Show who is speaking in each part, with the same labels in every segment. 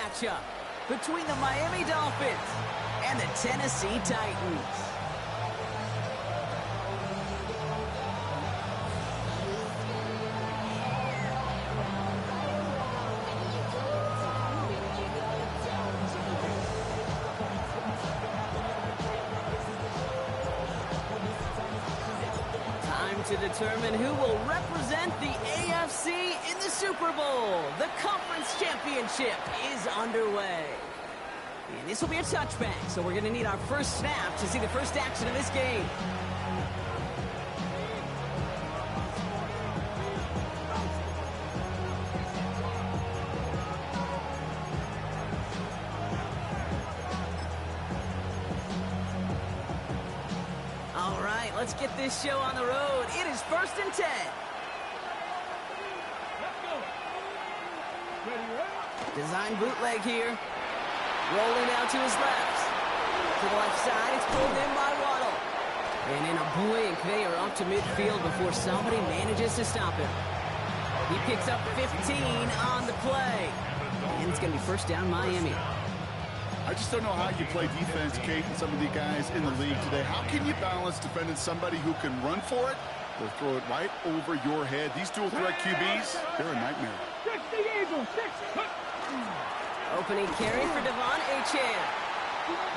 Speaker 1: matchup between the Miami Dolphins and the Tennessee Titans. To determine who will represent the AFC in the Super Bowl. The Conference Championship is underway. And this will be a touchback, so we're going to need our first snap to see the first action of this game. Let's get this show on the road. It is 1st and 10.
Speaker 2: Let's go. Ready.
Speaker 1: Design bootleg here. Rolling out to his left. To the left side, it's pulled in by Waddle. And in a blink, they are up to midfield before somebody manages to stop him. He picks up 15 on the play. And it's going to be first down Miami.
Speaker 3: I just don't know how you play defense, Kate, and some of the guys in the league today. How can you balance defending somebody who can run for it or throw it right over your head? These dual threat QBs, they're a nightmare.
Speaker 1: Opening carry for Devon Achane.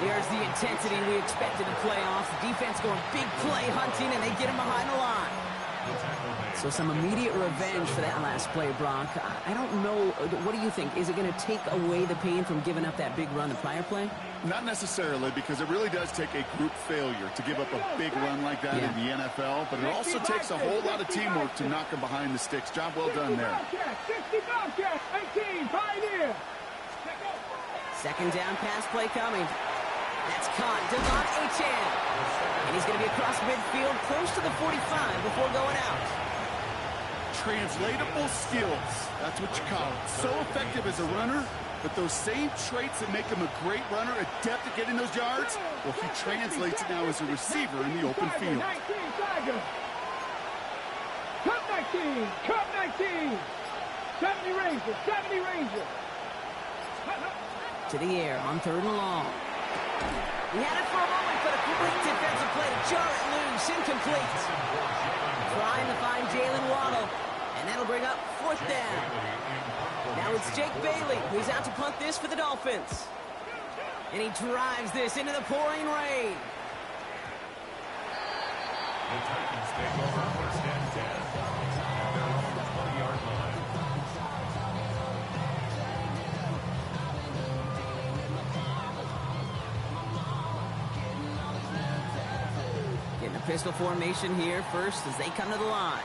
Speaker 1: There's the intensity we expected to play off. The defense going big play hunting, and they get him behind the line. So some immediate revenge for that last play, Brock. I don't know. What do you think? Is it going to take away the pain from giving up that big run the prior play?
Speaker 3: Not necessarily, because it really does take a group failure to give up a big run like that in the NFL. But it also takes a whole lot of teamwork to knock them behind the sticks. Job well done there.
Speaker 2: 18, Pioneer.
Speaker 1: Second down pass play coming. That's caught. Devon Achane. And he's going to be across midfield, close to the 45 before going out.
Speaker 3: Translatable skills. That's what you call it. So effective as a runner, but those same traits that make him a great runner, adept at getting those yards, well, he translates it now as a receiver in the open field.
Speaker 2: 19, Tiger. Cup 19, Cup 19. 70 Rangers, 70 Rangers.
Speaker 1: To the air on 3rd and long. He had it for a moment, but a great defensive play to jar it loose. Incomplete. Trying to find Jalen Waddle. And that'll bring up 4th down. Now it's Jake Bailey, who's out to punt this for the Dolphins. And he drives this into the pouring rain.
Speaker 4: The Titans take over 1st and 10. They're on the 20-yard line.
Speaker 1: Getting a pistol formation here first as they come to the line.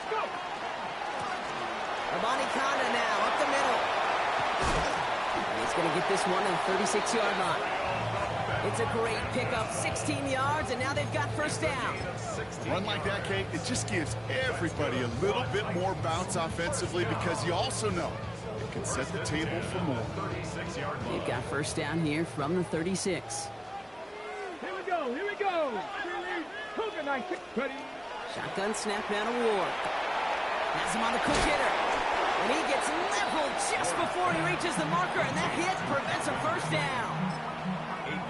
Speaker 2: Go.
Speaker 1: Abani Kanda now up the middle. And he's going to get this one to the 36-yard line. It's a great pickup, 16 yards, and now they've got first down.
Speaker 3: A run like that, Kate, it just gives everybody a little bit more bounce offensively because you also know it can set the table for more.
Speaker 1: They've got first down here from the 36.
Speaker 2: Here we go, here we go. Cougar 19. Ready.
Speaker 1: Shotgun snap now to Ward. Has him on the quick hitter. And he gets leveled just before he reaches the marker, and that hit prevents a first down.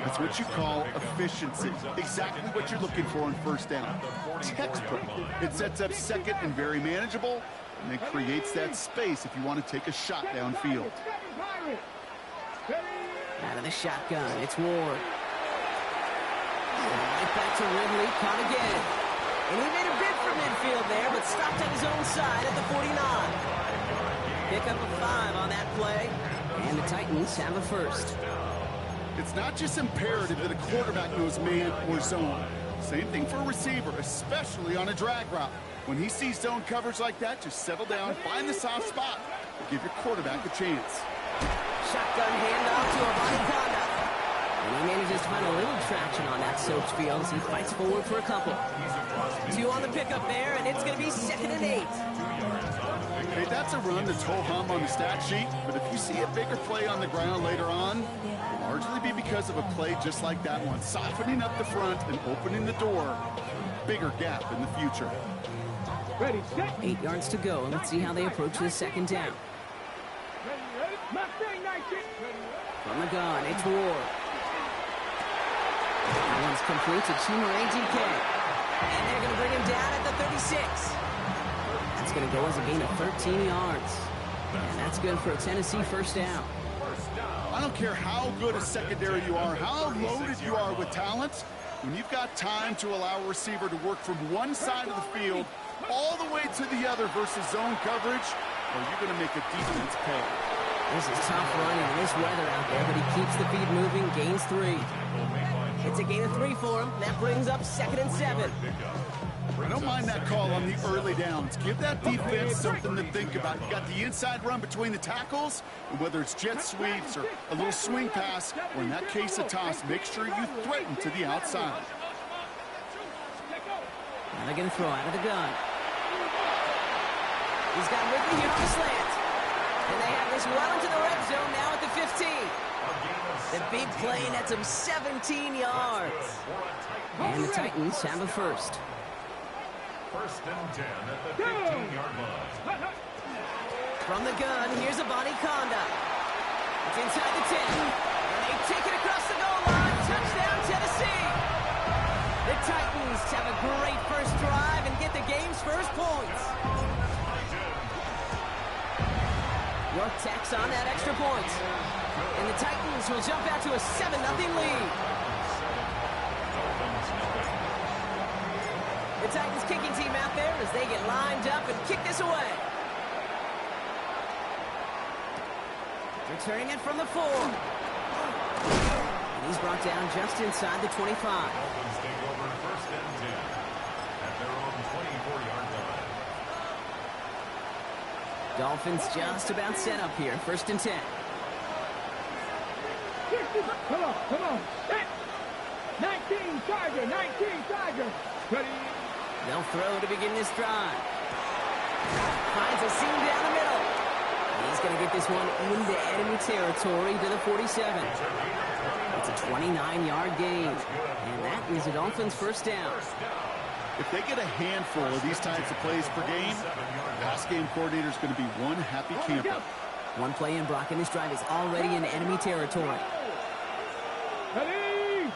Speaker 3: That's what you call efficiency. Exactly what you're looking for on first down. Textbook. It sets up second and very manageable, and it creates that space if you want to take a shot downfield.
Speaker 1: Out of the shotgun, it's Ward. Right back to Ridley, caught again. And he made a bid for midfield there, but stopped on his own side at the 49. Pick up a 5 on that play, and the Titans have a first.
Speaker 3: It's not just imperative that a quarterback knows man or zone. Same thing for a receiver, especially on a drag route. When he sees zone coverage like that, just settle down, find the soft spot, and give your quarterback a chance.
Speaker 1: Shotgun handoff to Abani Kanda. And he manages to find a little traction on that soaked field as he fights forward for a couple. 2 on the pickup there, and it's going to be 2nd and 8.
Speaker 3: Hey, that's a run that's ho-hum on the stat sheet, but if you see a bigger play on the ground later on, it'll largely be because of a play just like that one, softening up the front and opening the door. Bigger gap in the future.
Speaker 2: Ready, set.
Speaker 1: 8 yards to go. Let's see how they approach this second down.
Speaker 2: Mustang 19.
Speaker 1: From the gun, it's Ward. That one's complete to Chimere GK. And they're going to bring him down at the 36. That's going to go as a gain of 13 yards. And that's good for a Tennessee first down.
Speaker 3: I don't care how good a secondary you are, how loaded you are with talent, when you've got time to allow a receiver to work from one side of the field all the way to the other versus zone coverage, or you're going to make a defense pay.
Speaker 1: This is tough running in this weather out there, but he keeps the feet moving, gains 3. It's a gain of 3 for him. That brings up 2nd and 7.
Speaker 3: I don't mind that call on the early downs. Give that defense something to think about. You got the inside run between the tackles, and whether it's jet sweeps or a little swing pass, or in that case a toss, make sure you threaten to the outside.
Speaker 1: Now they're going to throw out of the gun. He's got Ridley here on the slant. And they have this well into the red zone now at the 15. The big play nets him 17 yards. And the Titans have a first.
Speaker 4: 1st and 10 at the 15-yard line.
Speaker 1: From the gun, here's a Bonnie Conda. It's inside the 10. And they take it across the goal line. Touchdown, Tennessee. The Titans have a great first drive and get the game's first points. York tacks on that extra point. And the Titans will jump out to a 7-0 lead. The Titans kicking team out there as they get lined up and kick this away. Returning it from the 4. And he's brought down just inside the 25.
Speaker 4: Dolphins take over 1st and 10 at their own 24-yard line.
Speaker 1: Dolphins just about set up here. 1st and 10.
Speaker 2: Come on. Set. 19 Charger. Ready.
Speaker 1: They'll throw to begin this drive. Finds a seam down the middle. He's going to get this one into enemy territory to the 47. It's a 29-yard gain. And that is a Dolphins first down.
Speaker 3: If they get a handful of these types of plays per game, the pass game coordinator is going to be one happy camper.
Speaker 1: One play in, Brock, and this drive is already in enemy territory.
Speaker 2: Ready.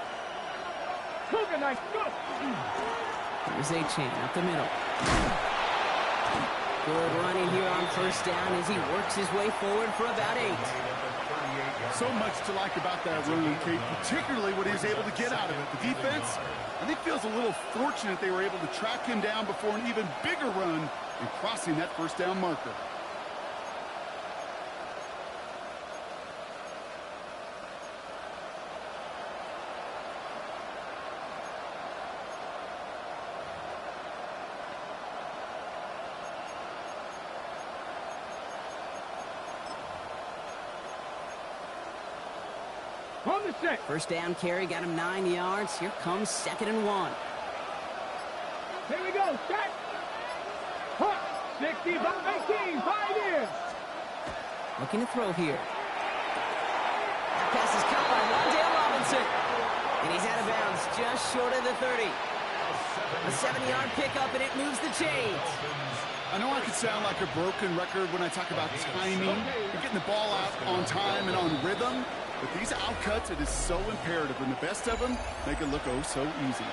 Speaker 2: Cougar knife. Go.
Speaker 1: Here's Achane up the middle. Good running here on first down as he works his way forward for about 8.
Speaker 3: So much to like about that run, Kate, particularly what he was able to get out of it. The defense, I think, feels a little fortunate they were able to track him down before an even bigger run and crossing that first down marker.
Speaker 2: On the set.
Speaker 1: First down carry got him 9 yards. Here comes 2nd and 1.
Speaker 2: Here we go. Set. Hut. 65, 18. 5 in.
Speaker 1: Looking to throw here. Pass is caught by Rondale Robinson. And he's out of bounds just short of the 30. A 7-yard pickup, and it moves the chains.
Speaker 3: I know I could sound like a broken record when I talk about timing. You're getting the ball out on time and on rhythm. But these outcuts, it is so imperative. And the best of them make it look oh so easy.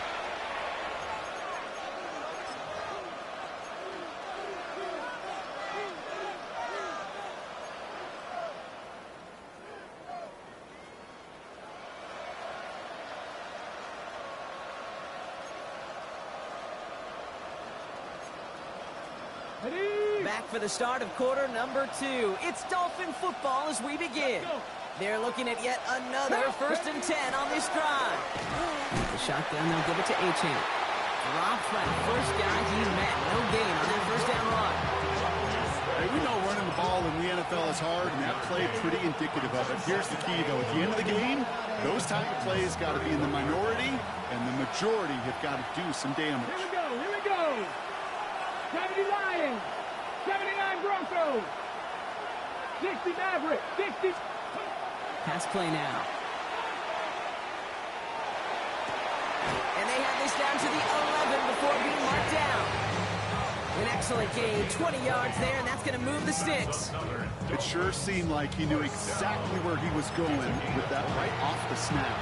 Speaker 1: Back for the start of quarter number 2. It's Dolphin football as we begin. They're looking at yet another 1st and 10 on this drive. The shotgun, they'll give it to Achane. Drops by the first guy he met. No gain on that first down run.
Speaker 3: Hey, we know running the ball in the NFL is hard, and that play pretty indicative of it. Here's the key, though. At the end of the game, those type of plays got to be in the minority, and the majority have got to do some damage.
Speaker 2: Here we go. 70 Lions. 79 Broncos. 60 Maverick. 60.
Speaker 1: Pass play now. And they have this down to the 11 before being marked down. An excellent gain, 20 yards there, and that's going to move the sticks.
Speaker 3: It sure seemed like he knew exactly where he was going with that right off the snap.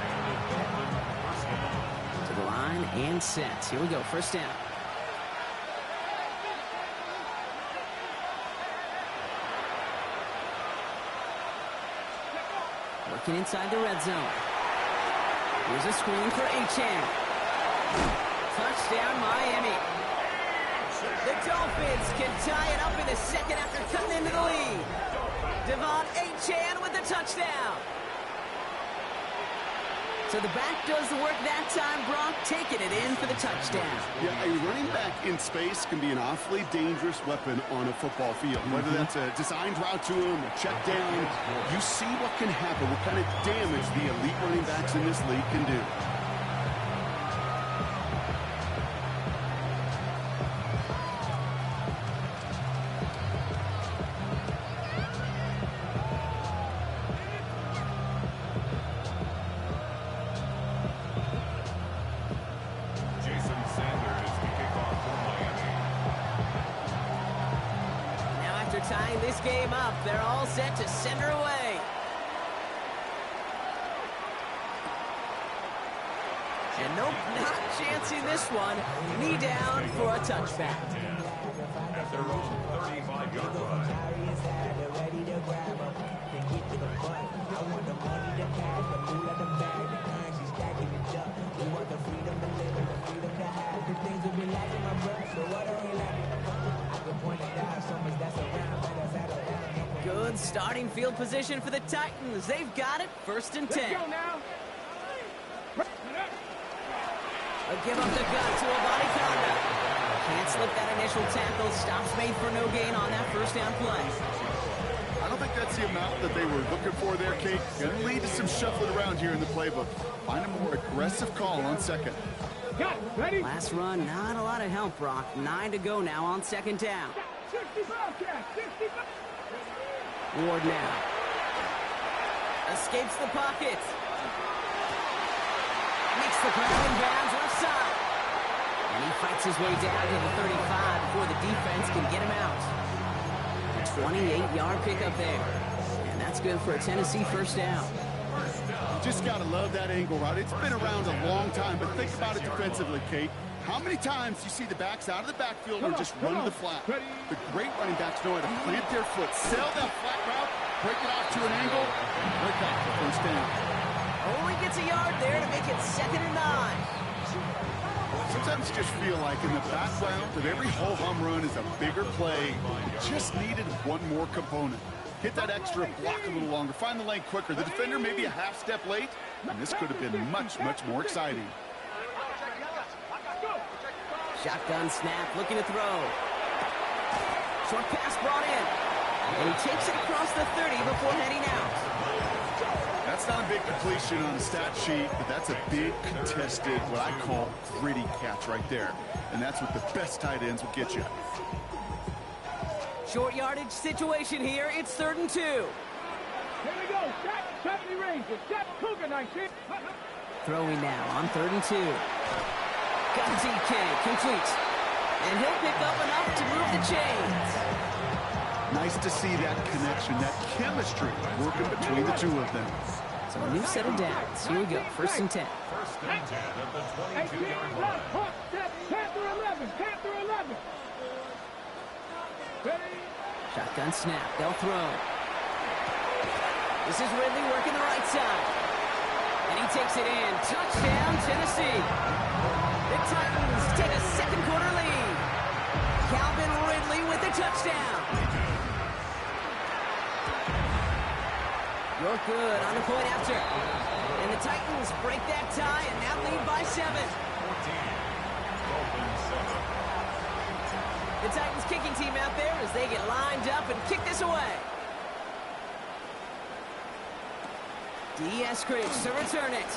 Speaker 1: To the line and set. Here we go, first down. Working inside the red zone. Here's a screen for Achane. Touchdown, Miami. The Dolphins can tie it up in the second after cutting into the lead. Devon Achane with the touchdown. So the back does the work that time, Brock, taking it in for the touchdown.
Speaker 3: Yeah, a running back in space can be an awfully dangerous weapon on a football field. Whether that's a designed route to him, a check down, you see what can happen, what kind of damage the elite running backs in this league can do.
Speaker 1: Tying this game up, they're all set to send her away. And nope, not chancing this one. Knee down for a touchback.
Speaker 4: At their own 35-yard line.
Speaker 1: Good starting field position for the Titans. They've got it, 1st and 10.
Speaker 2: Let's go now.
Speaker 1: A give up the gut to Abanikanda. Can't slip that initial tackle. Stops made for no gain on that first down play.
Speaker 3: I don't think that's the amount that they were looking for there, Kate. Going to lead to some shuffling around here in the playbook. Find a more aggressive call on second.
Speaker 2: Got it. Ready?
Speaker 1: Last run, not a lot of help, Brock. 9 to go now on 2nd down.
Speaker 2: 65, Jack. 65.
Speaker 1: Ward now. Escapes the pocket. Makes the ground in bounds left side. And he fights his way down to the 35 before the defense can get him out. A 28-yard pickup there. And that's good for a Tennessee first down.
Speaker 3: You just got to love that angle route. It's been around a long time, but think about it defensively, Kate. How many times you see the backs out of the backfield or just run to the flat? The great running backs know how to plant their foot, sell that flat route, break it off to an angle, and break off the first down.
Speaker 1: Only gets a yard there to make it 2nd and 9.
Speaker 3: Sometimes you just feel like in the background of every ho-hum run is a bigger play. It just needed one more component. Hit that extra block a little longer, find the lane quicker. The defender maybe a half step late, and this could have been much, much more exciting.
Speaker 1: Shotgun snap, looking to throw. Short pass brought in. And he takes it across the 30 before heading out.
Speaker 3: That's not a big completion on the stat sheet, but that's a big contested, what I call gritty catch right there. And that's what the best tight ends will get you.
Speaker 1: Short yardage situation here. It's 3rd and 2.
Speaker 2: Here we go. Jack 70 Rangers. Jack Cougar 19.
Speaker 1: Throwing now on 3rd and 2. Got DK, complete. And he'll pick up enough to move the chains.
Speaker 3: Nice to see that connection, that chemistry working between the two of them.
Speaker 1: So a new set of downs. Here we go, 1st and 10.
Speaker 4: 1st and 10 at the 22-yard line.
Speaker 2: Panther 11. Panther 11. Ready?
Speaker 1: Shotgun snap, they'll throw. This is Ridley working the right side. And he takes it in. Touchdown, Tennessee. The Titans take a 2nd quarter lead. Calvin Ridley with the touchdown. You're good on the point after. And the Titans break that tie and now lead by 7.
Speaker 4: 14. Dolphins 7.
Speaker 1: The Titans kicking team out there as they get lined up and kick this away. Eskridge to return it.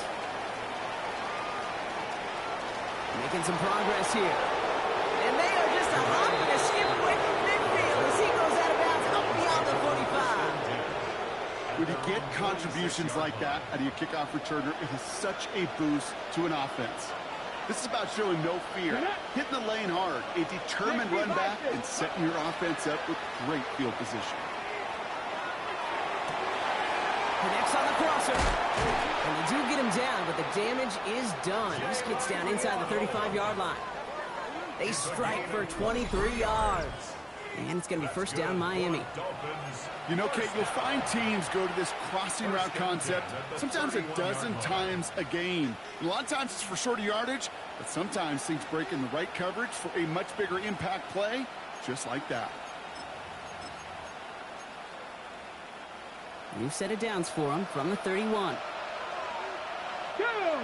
Speaker 1: Making some progress here. And they are just a hop and a skip away from midfield as he goes out of bounds up beyond the 45.
Speaker 3: When you get contributions like that out of your kickoff returner, it is such a boost to an offense. This is about showing no fear, hitting the lane hard, a determined run back, and setting your offense up with great field position.
Speaker 1: Connects on the crosser. And they do get him down, but the damage is done. This gets down inside the 35-yard line. They strike for 23 yards. And it's going to be first down Miami.
Speaker 3: You know, Kate, you'll find teams go to this crossing route concept sometimes a dozen times a game. And a lot of times it's for shorter yardage, but sometimes things break in the right coverage for a much bigger impact play, just like that.
Speaker 1: New set of downs for him from the 31.
Speaker 2: Go!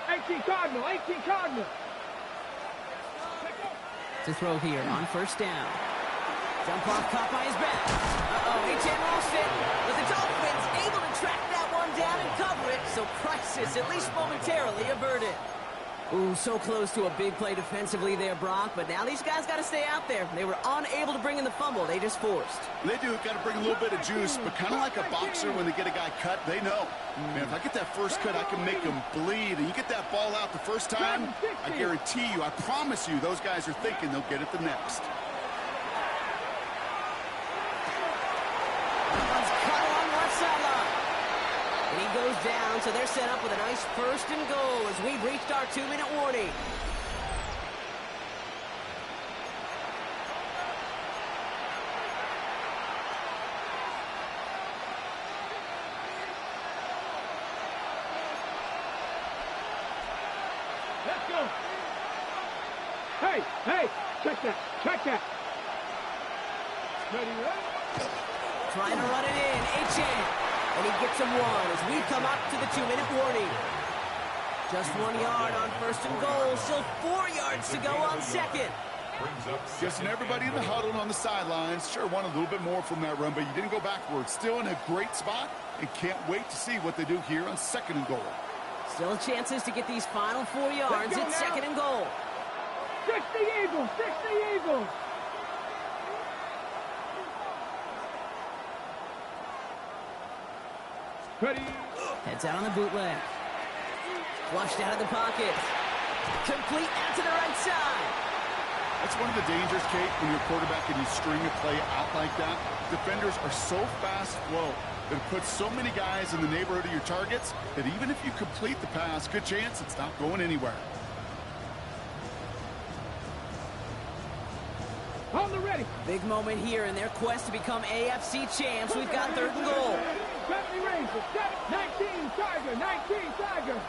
Speaker 2: 18 Cardinal, 18 Cardinal.
Speaker 1: To throw here on first down. Jump off caught by his back. H.N. lost it. But the Dolphins able to track that one down and cover it. So crisis, at least momentarily, averted. Ooh, so close to a big play defensively there, Brock. But now these guys got to stay out there. They were unable to bring in the fumble. They just forced.
Speaker 3: They do got to bring a little bit of juice, but kind of like a boxer when they get a guy cut, they know. Man, if I get that first cut, I can make him bleed. And you get that ball out the first time, I guarantee you, I promise you, those guys are thinking they'll get it the next.
Speaker 1: And he goes down, so they're set up with a nice first and goal as we've reached our 2-minute warning.
Speaker 2: Let's go. Hey, check that. Ready, right?
Speaker 1: Trying to run it in, H.N. And he gets him one as we come up to the 2-minute warning. Just 1 yard on first and goal. Still 4 yards to go on second.
Speaker 3: Guessing everybody in the huddle and on the sidelines sure wanted a little bit more from that run, but you didn't go backwards. Still in a great spot and can't wait to see what they do here on second and goal.
Speaker 1: Still chances to get these final 4 yards at second and goal.
Speaker 2: 60 Eagles, 60 Eagles. Ready?
Speaker 1: Heads out on the bootleg. Flushed out of the pocket. Complete out to the right side.
Speaker 3: That's one of the dangers, Kate, when you're a quarterback and you string a play out like that. Defenders are so fast flow that it puts so many guys in the neighborhood of your targets that even if you complete the pass, good chance it's not going anywhere.
Speaker 2: On the ready.
Speaker 1: Big moment here in their quest to become AFC champs. We've got third and goal.
Speaker 2: 70 Rangers, 19 Tiger, 19 Tiger.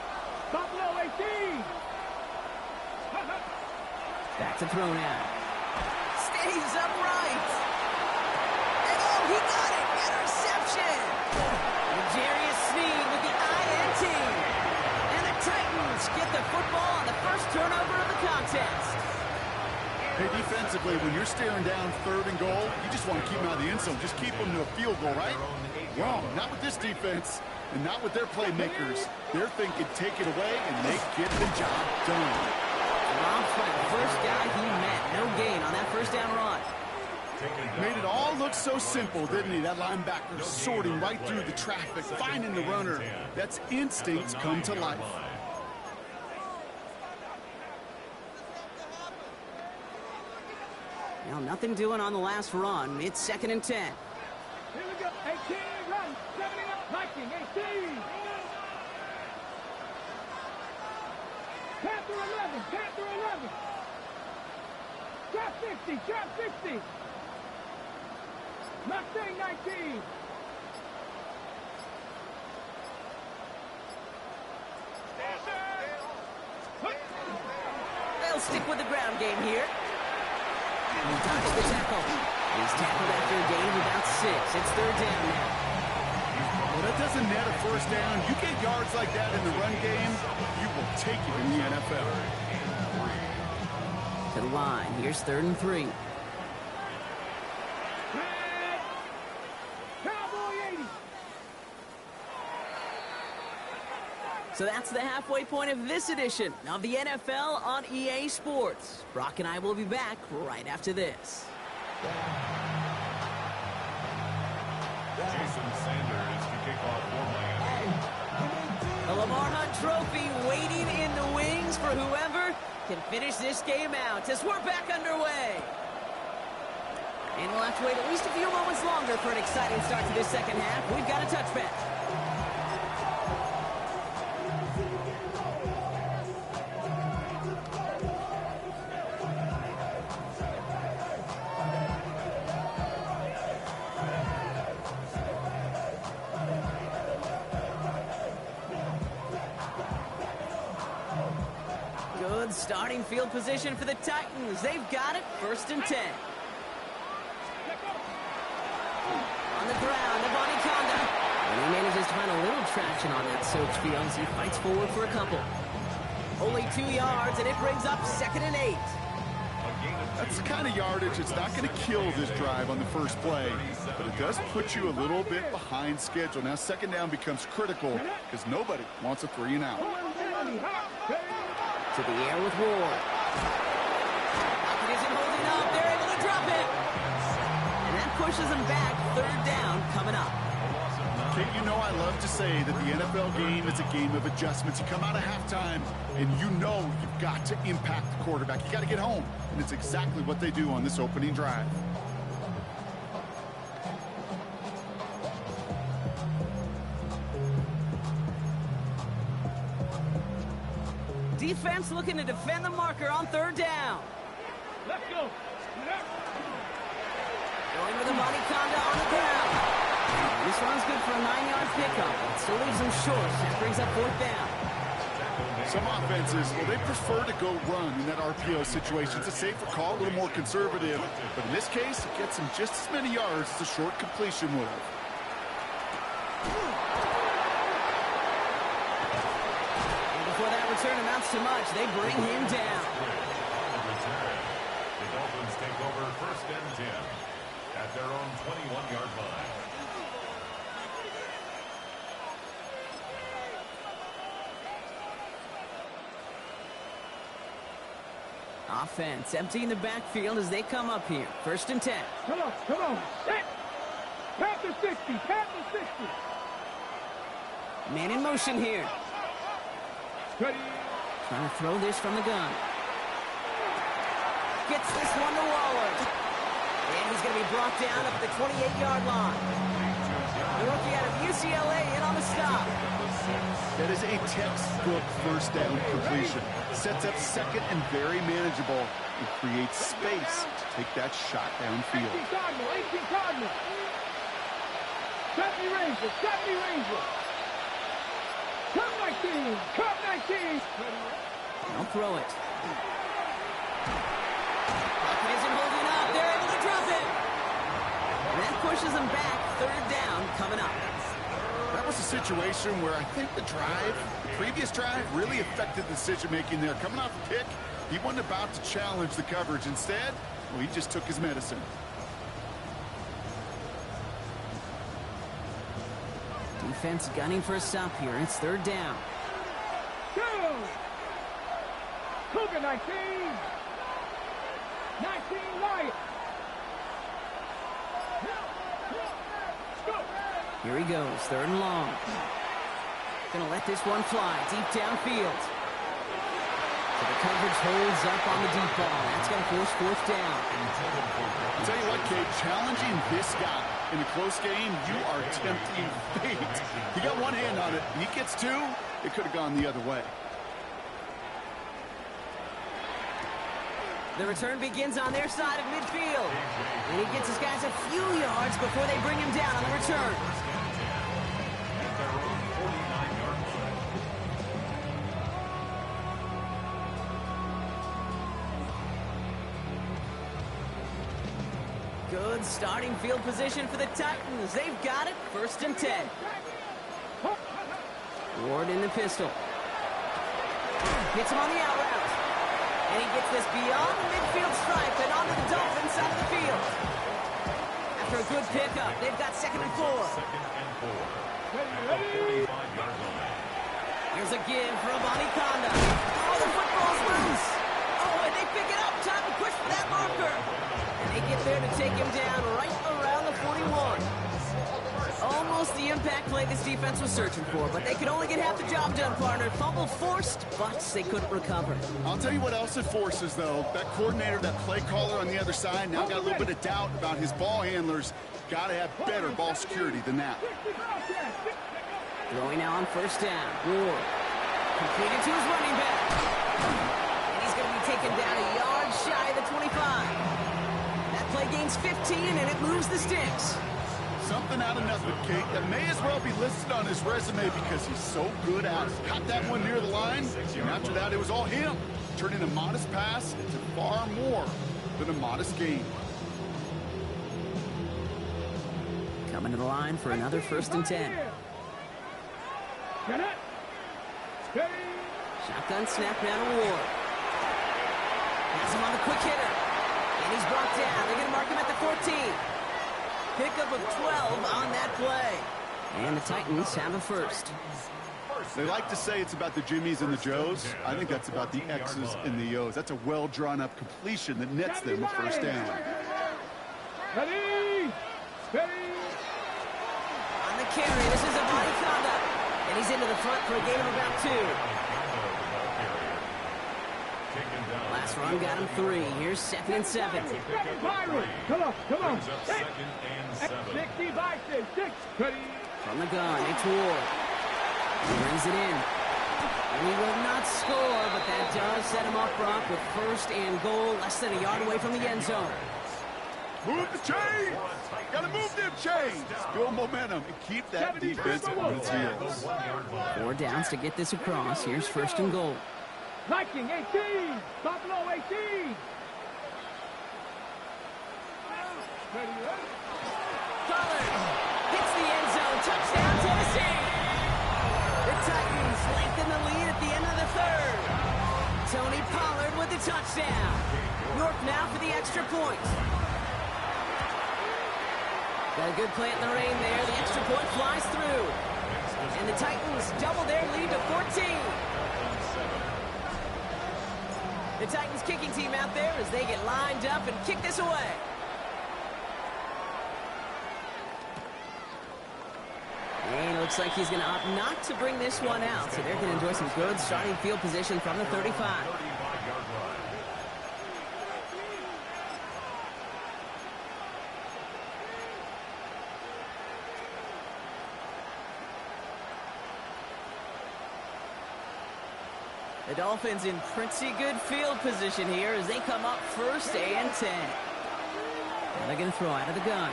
Speaker 2: Buffalo 18.
Speaker 1: Back to throw now. Stays upright. And he got it. Interception. Jarius Sneed with the INT. And the Titans get the football on the first turnover of the contest.
Speaker 3: Hey, defensively, when you're staring down third and goal, you just want to keep them out of the end zone. Just keep them to a field goal, right? Wrong. Not with this defense and not with their playmakers. They're thinking take it away, and they get the job done.
Speaker 1: Rob Frank, first guy he met. No gain on that first down run.
Speaker 3: Made it all look so simple, didn't he? That linebacker sorting right through the traffic, finding the runner. That's instincts come to life.
Speaker 1: Well, nothing doing on the last run. It's second and 10.
Speaker 2: Here we go. 18, run. 70 up. Viking, 18. Panther 11. Panther 11. Trap 50. Trap 50. Mustang 19.
Speaker 1: They'll stick with the ground game here. He dodged the tackle. He's tackled after a gain of about 6. It's third down now.
Speaker 3: Well, that doesn't net a first down. You get yards like that in the run game, you will take it in the NFL.
Speaker 1: To the line. Here's third and 3.
Speaker 2: Cowboy 80.
Speaker 1: So that's the halfway point of this edition of the NFL on EA Sports. Brock and I will be back right after this.
Speaker 4: Jason Sanders to kick off for Miami.
Speaker 1: The Lamar Hunt Trophy waiting in the wings. points for whoever can finish this game out as we're back underway. And we'll have to wait at least a few moments longer for an exciting start to this second half. We've got a touchback. Good starting field position for the Titans. They've got it, 1st and 10. On the ground, Ebony Conda. And he manages to find a little traction on that soaked field as he fights forward for a couple. Only 2 yards, and it brings up 2nd and 8.
Speaker 3: That's the kind of yardage it's not going to kill this drive on the first play, but it does put you a little bit behind schedule. Now 2nd down becomes critical because nobody wants a 3 and out.
Speaker 1: To the air with Ward. Pocket isn't holding up. They're able to drop it. And that pushes them back. 3rd down coming up.
Speaker 3: Kate, you know I love to say that the NFL game is a game of adjustments. You come out of halftime, and you know you've got to impact the quarterback. You got to get home, and it's exactly what they do on this opening drive.
Speaker 1: Defense looking to defend the marker on 3rd down.
Speaker 2: Let's go.
Speaker 1: Going with Ebony Conda on the ground. This one's good for a 9-yard pickup. It still leaves them short. That brings up 4th down.
Speaker 3: Some offenses, well, they prefer to go run in that RPO situation. It's a safer call, a little more conservative. But in this case, it gets them just as many yards as a short completion would have.
Speaker 1: Before that return amounts to much, they bring him down.
Speaker 4: The Dolphins take over 1st and 10 at their own 21-yard line.
Speaker 1: Offense emptying the backfield as they come up here. 1st and 10.
Speaker 2: Come on. Set. Pat the 60.
Speaker 1: Man in motion here.
Speaker 2: Ready.
Speaker 1: Trying to throw this from the gun. Gets this one to Waller. And he's going to be brought down up at the 28-yard line. The rookie out of UCLA in on the stop.
Speaker 3: That is a textbook 1st down completion. Sets up 2nd and very manageable and creates space to take that shot downfield.
Speaker 2: 18 Cardinal. Got me Ranger. Cup 19.
Speaker 1: Don't throw it. Pocket isn't holding up. They're able to drop it. And that pushes them back. 3rd down coming up.
Speaker 3: That was a situation where I think the previous drive, really affected the decision-making there. Coming off a pick, he wasn't about to challenge the coverage. Instead, well, he just took his medicine.
Speaker 1: Defense gunning for a stop here. It's 3rd down.
Speaker 2: Go. Cougar 19 Lions.
Speaker 1: Here he goes, 3rd and long. Gonna let this one fly deep downfield. So the coverage holds up on the deep ball. That's gonna force 4th down.
Speaker 3: I'll tell you what, Kate, challenging this guy in a close game, you are tempting fate. He got one hand on it. He gets 2, it could have gone the other way.
Speaker 1: The return begins on their side of midfield. And he gets his guys a few yards before they bring him down on the return. Good starting field position for the Titans. They've got it, 1st and 10. Ward in the pistol. Hits him on the out route. And he gets this beyond the midfield stripe and onto the Dolphins side of the field. After a good pickup, they've got 2nd and 4.
Speaker 4: 2nd and 4. At the 45-yard line.
Speaker 1: Here's a give for Ebony Conda. Oh, the football's loose. Oh, and they pick it up. Time to push for that marker. And they get there to take him down right around the 41. Almost the impact play this defense was searching for, but they could only get half the job done, partner. Fumble forced, but they couldn't recover.
Speaker 3: I'll tell you what else it forces, though. That coordinator, that play caller on the other side, now got a little bit of doubt about his ball handlers. Got to have better ball security than that.
Speaker 1: Throwing now on first down. Ward. Completed to his running back. And he's going to be taken down a yard shy of the 25. That play gains 15, and it moves the sticks.
Speaker 3: Something out of nothing, Kate, that may as well be listed on his resume because he's so good at it. Caught that one near the line, and after that, it was all him. Turning a modest pass into far more than a modest gain.
Speaker 1: Coming to the line for another 1st and 10.
Speaker 2: Get it. Steady.
Speaker 1: Shotgun snap now to Ward. Has him on the quick hitter. And he's brought down. They're going to mark him at the 14. Pickup of 12 on that play. And the Titans have a first.
Speaker 3: They like to say it's about the Jimmies and the Joes. I think that's about the X's and the O's. That's a well-drawn-up completion that nets them a first down.
Speaker 2: Ready. Steady.
Speaker 1: On the carry, this is a body conduct. And he's into the front for a gain of about 2. Last run got him 3. Here's 2nd and 7.
Speaker 2: Come on. 60 by 6. Ready.
Speaker 1: From the gun, it's Ward. He brings it in. And he will not score, but that does set him up, Brock, with 1st and goal, less than a yard away from the end zone.
Speaker 3: Move the chains! Gotta move them chains! Build momentum and keep that defense on its heels.
Speaker 1: 4 downs to get this across. Here's 1st and goal.
Speaker 2: Viking 18. Stop low 18.
Speaker 1: Pollard hits the end zone. Touchdown, Tennessee! The Titans lengthen the lead at the end of the 3rd. Tony Pollard with the touchdown. York now for the extra point. Got a good play in the rain there. The extra point flies through. And the Titans double their lead to 14. The Titans kicking team out there as they get lined up and kick this away. And it looks like he's going to opt not to bring this one out. So they're going to enjoy some good starting field position from the 35. The Dolphins in pretty good field position here as they come up 1st and 10. And they're going to throw out of the gun.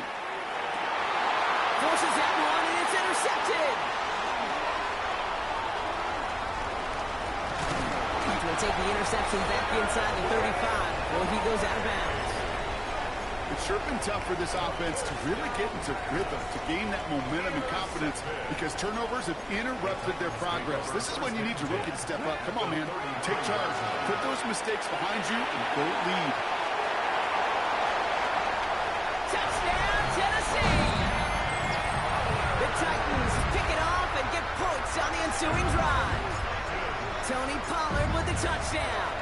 Speaker 1: Forces that one, and it's intercepted. He's going to take the interception back inside the 35 before he goes out of bounds.
Speaker 3: It's sure been tough for this offense to really get into rhythm, to gain that momentum and confidence because turnovers have interrupted their progress. This is when you need your rookie to step up. Come on, man. Take charge. Put those mistakes behind you and go lead.
Speaker 1: Touchdown, Tennessee! The Titans pick it off and get points on the ensuing drive. Tony Pollard with the touchdown.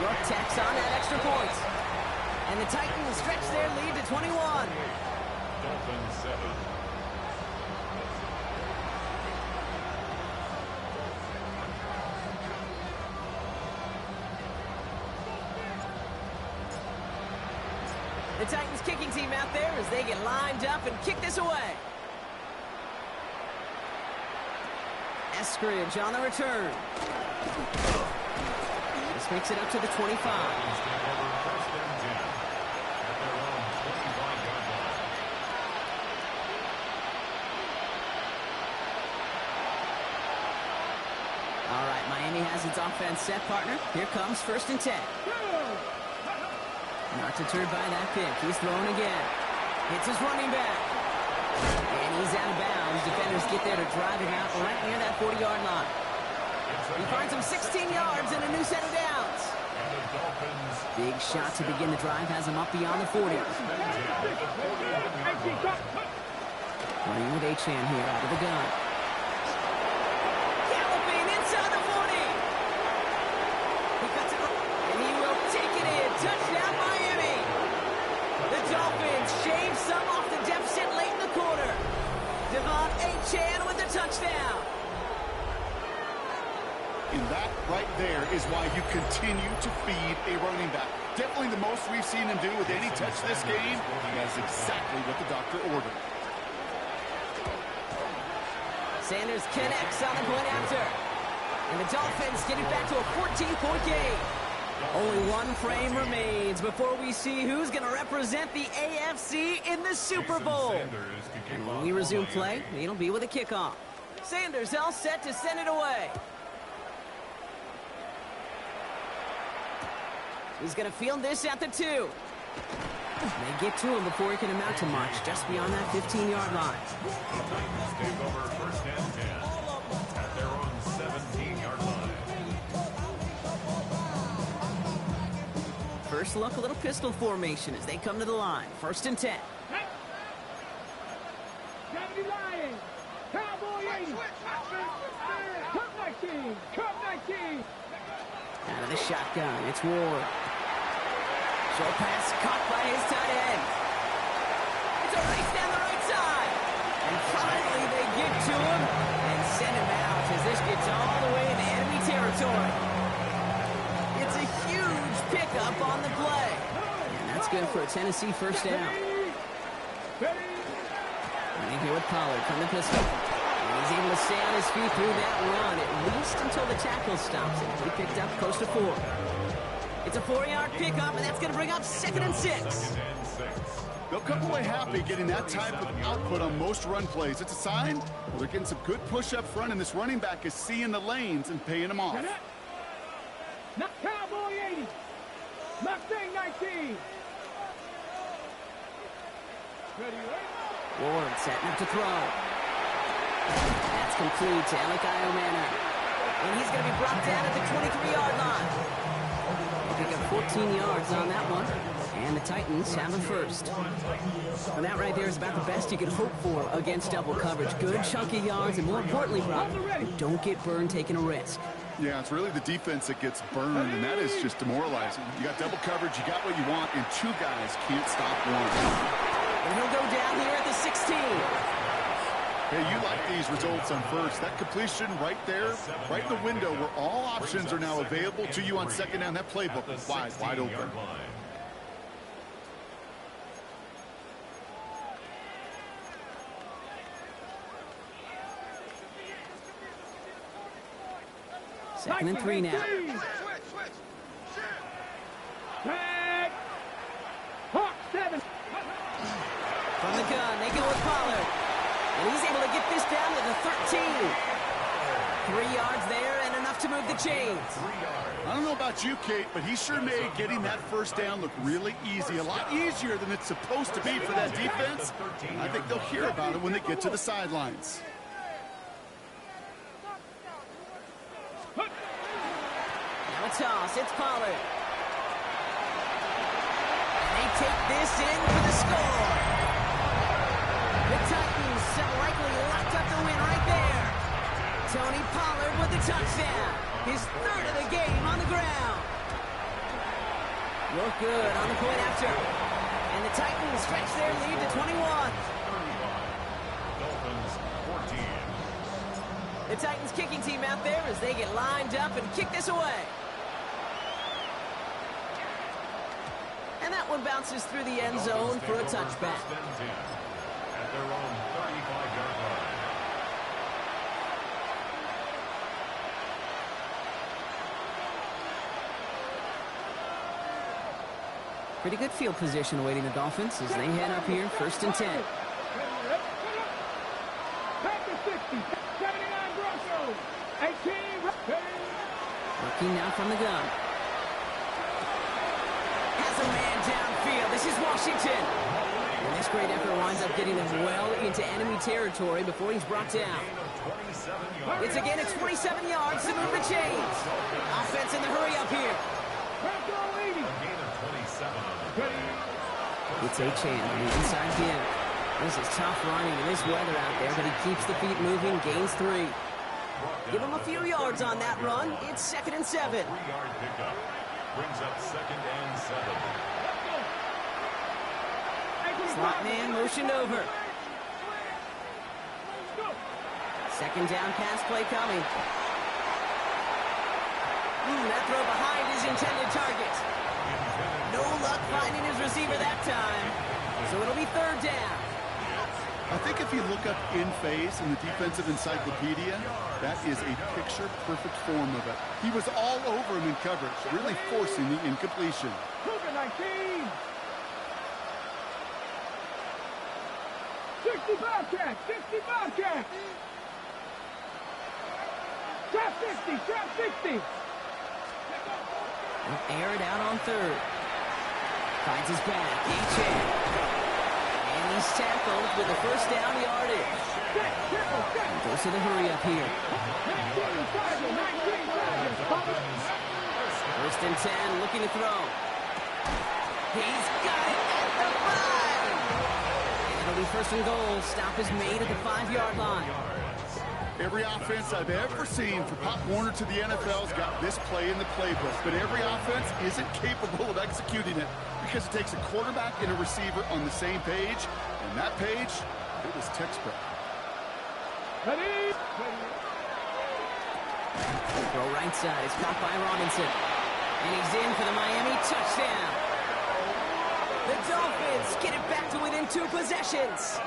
Speaker 1: York tacks on that extra point. And the Titans stretch their lead to 21.
Speaker 4: Dolphins 7.
Speaker 1: The Titans kicking team out there as they get lined up and kick this away. Eskridge on the return. This makes it up to the 25. All right, Miami has its offense set, partner. Here comes 1st and 10. Not deterred by that pick. He's throwing again. Hits his running back. And he's out of bounds. Defenders get there to drive him out right near that 40-yard line. He finds him 16 yards and a new set of downs. Big shot to begin the drive has him up beyond the 40. Running with Achane here out of the gun. Galloping inside the 40. He cuts it up, and he will take it in. Touchdown, Miami. The Dolphins shave some off the deficit late in the quarter.
Speaker 3: That right there is why you continue to feed a running back. Definitely the most we've seen him do with any touch this game. That's exactly what the doctor ordered.
Speaker 1: Sanders connects on the point after. And the Dolphins get it back to a 14-point game. Only one frame remains before we see who's going to represent the AFC in the Super Bowl. And when we resume play, it'll be with a kickoff. Sanders all set to send it away. He's going to field this at the 2. They get to him before he can amount to much, just beyond that 15-yard line.
Speaker 4: Take over first and 10 at their own 17-yard line.
Speaker 1: First look, a little pistol formation as they come to the line. First and 10.
Speaker 2: Deputy Lions, Cowboy 80, Cup 19, Cup 19.
Speaker 1: Out of the shotgun, it's Ward. Short pass caught by his tight end. It's a race down the right side. And finally they get to him and send him out as this gets all the way into enemy territory. It's a huge pickup on the play. And that's good for a Tennessee first down. Running here with Pollard from the pistol. And he's able to stay on his feet through that run, at least until the tackle stops him. He picked up close to 4. It's a 4-yard pickup, and that's going to bring up 2nd and 6.
Speaker 3: They'll come away happy getting that type of output on most run plays. It's a sign well, they're getting some good push up front, and this running back is seeing the lanes and paying them off.
Speaker 2: Not Cowboy 80, Mustang 19. Ready, right?
Speaker 1: Ward setting up to throw. That's complete to Alec Iomana. And he's going to be brought down at the 23-yard line. Pick up 14 yards on that one. And the Titans have a first. And that right there is about the best you could hope for against double coverage. Good chunky yards, and more importantly, Rob, don't get burned taking a risk.
Speaker 3: Yeah, it's really the defense that gets burned, and that is just demoralizing. You got double coverage, you got what you want, and 2 guys can't stop one.
Speaker 1: And he'll go down here at the 16.
Speaker 3: Hey, you like these results on first. That completion right there, right in the window where all options are now available to you on second down. That playbook is wide open.
Speaker 1: Second and 3 now.
Speaker 2: Tag. Hawk 7.
Speaker 1: From the gun, they go with Pollard. And he's able to get this down to the 13. 3 yards there and enough to move the chains.
Speaker 3: I don't know about you, Kate, but he sure made getting that first down look really easy. A lot easier than it's supposed to be for that defense. I think they'll hear about it when they get to the sidelines.
Speaker 1: Now a toss, it's Pollard. And they take this in for the score. The Titans have likely locked up the win right there. Tony Pollard with the touchdown. His 3rd of the game on the ground. Look good on the point after. And the Titans stretch their lead to 21.
Speaker 4: Dolphins 14.
Speaker 1: The Titans kicking team out there as they get lined up and kick this away. And that one bounces through the end zone for a touchback.
Speaker 4: First and 10 at their own 35-yard line.
Speaker 1: Pretty good field position awaiting the Dolphins as they head up here, 1st and 10.
Speaker 2: Back to 60. 79 Broncos. 18.
Speaker 1: Looking now from the gun. Has a man downfield. This is Washington. And this great effort winds up getting them well into enemy territory before he's brought down. It's again at 27 yards to move the chains. Offense in the hurry up here.
Speaker 2: Bronco 80.
Speaker 1: It's Achane on the inside again. This is tough running in this weather out there, but he keeps the feet moving, gains 3. Give him a few yards on that run. It's 2nd and 7.
Speaker 4: 3-yard pickup brings up 2nd and 7.
Speaker 1: Slot man motioned over. 2nd down pass play coming. That throw behind his intended target. No luck finding his receiver that time. So it'll be third down.
Speaker 3: I think if you look up in phase in the defensive encyclopedia, that is a picture-perfect form of it. He was all over him in coverage, really forcing the incompletion.
Speaker 2: Cougar 19. 60 Bobcat, 60 Bobcat. Trap 60, trap 60.
Speaker 1: He'll air it out on third. Finds his back. H.A. And he's tackled with a first down yardage. Goes to the hurry up here.
Speaker 2: 19 Tigers.
Speaker 1: First and 10, looking to throw. He's got it at the 5. And it'll be first and goal. Stop is made at the 5-yard line.
Speaker 3: Every offense I've ever seen for Pop Warner to the NFL's got this play in the playbook, but every offense isn't capable of executing it because it takes a quarterback and a receiver on the same page, and that page, it was textbook.
Speaker 2: Ready?
Speaker 1: Throw right side. It's caught by Robinson. And he's in for the Miami touchdown. The Dolphins get it back to within 2 possessions.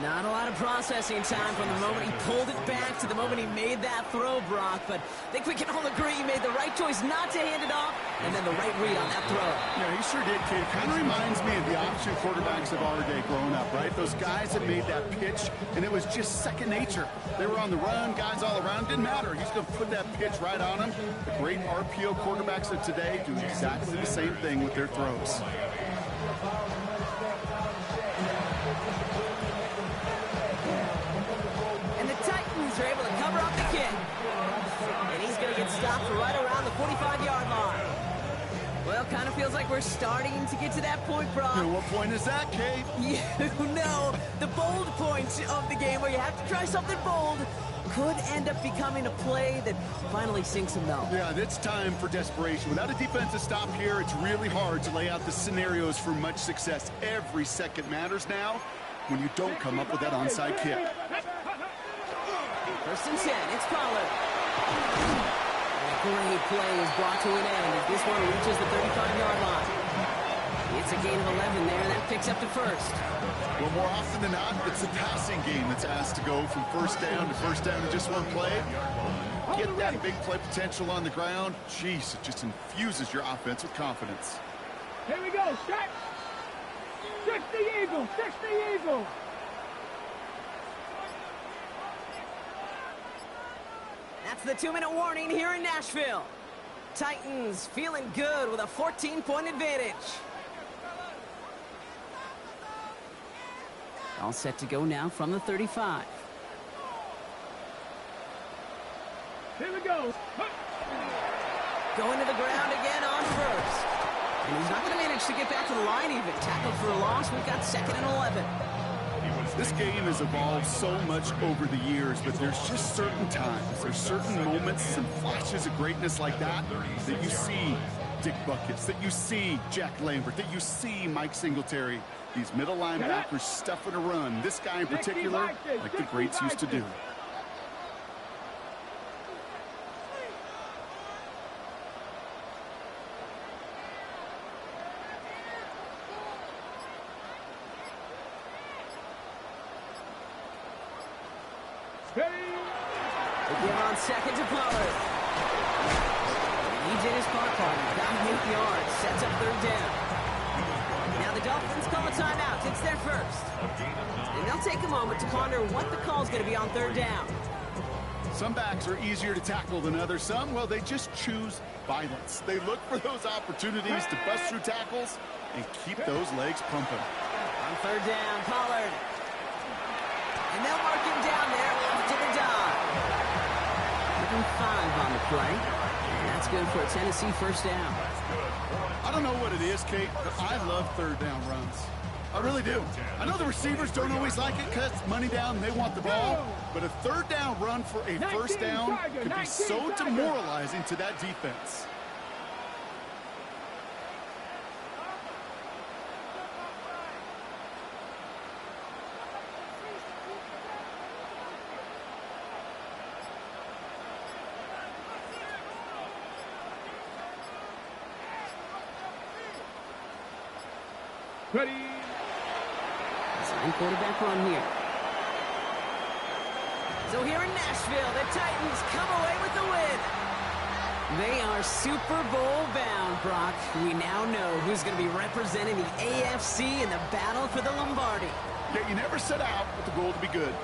Speaker 1: Not a lot of processing time from the moment he pulled it back to the moment he made that throw, Brock. But I think we can all agree he made the right choice not to hand it off, and then the right read on that throw.
Speaker 3: Yeah, he sure did, kid. Kind of reminds me of the option quarterbacks of our day growing up, right? Those guys that made that pitch, and it was just second nature. They were on the run, guys all around. Didn't matter. He's going to put that pitch right on him. The great RPO quarterbacks of today do exactly the same thing with their throws.
Speaker 1: Are able to cover up the kick. And he's going to get stopped right around the 45-yard line. Well, kind of feels like we're starting to get to that point, Brock.
Speaker 3: And what point is that, Kate?
Speaker 1: You know, the bold point of the game where you have to try something bold could end up becoming a play that finally sinks him, though.
Speaker 3: Yeah, it's time for desperation. Without a defensive stop here, it's really hard to lay out the scenarios for much success. Every second matters now when you don't come up with that onside kick.
Speaker 1: First and 10, it's Pollard. A great play is brought to an end as this one reaches the 35-yard line. It's a gain of 11 there, and that picks up to first.
Speaker 3: Well, more often than not, it's the passing game that's asked to go from first down in just one play. Get that big play potential on the ground. Jeez, it just infuses your offense with confidence.
Speaker 2: Here we go, set. 60 Eagles, 60 Eagles.
Speaker 1: That's the 2-minute warning here in Nashville. Titans feeling good with a 14-point advantage. All set to go now from the 35.
Speaker 2: Here we go.
Speaker 1: Going to the ground again on first. And he's not going to manage to get back to the line even. Tackled for a loss. We've got 2nd and 11.
Speaker 3: This game has evolved so much over the years, but there's just certain times, there's certain moments and flashes of greatness like that that you see Dick Buckets, that you see Jack Lambert, that you see Mike Singletary. These middle linebackers stuffing a run. This guy in particular, like the greats used to do.
Speaker 1: Again on 2nd to Pollard. He did his part, got 8 yards, sets up 3rd down. Now the Dolphins call a timeout. It's their first. And they'll take a moment to ponder what the call is going to be on 3rd down.
Speaker 3: Some backs are easier to tackle than others. Some, well, they just choose violence. They look for those opportunities to bust through tackles and keep those legs pumping.
Speaker 1: On 3rd down, Pollard. And they'll mark him down there after the dive. 5 on the play. And that's good for a Tennessee first down.
Speaker 3: I don't know what it is, Kate, but I love 3rd down runs. I really do. I know the receivers don't always like it because it's money down, they want the ball. But a 3rd down run for a first down could be so demoralizing to that defense.
Speaker 2: Ready.
Speaker 1: Sign quarterback run here. So here in Nashville, the Titans come away with the win. They are Super Bowl bound, Brock. We now know who's going to be representing the AFC in the battle for the Lombardi.
Speaker 3: Yeah, you never set out with the goal to be good.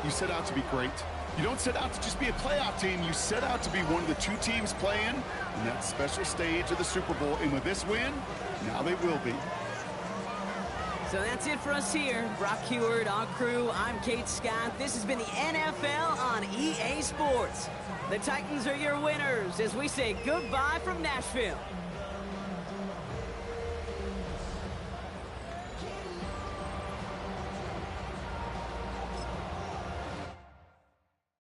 Speaker 3: You set out to be great. You don't set out to just be a playoff team. You set out to be one of the two teams playing in that special stage of the Super Bowl. And with this win, now they will be.
Speaker 1: So that's it for us here. Brock Huard, our crew, I'm Kate Scott. This has been the NFL on EA Sports. The Titans are your winners as we say goodbye from Nashville.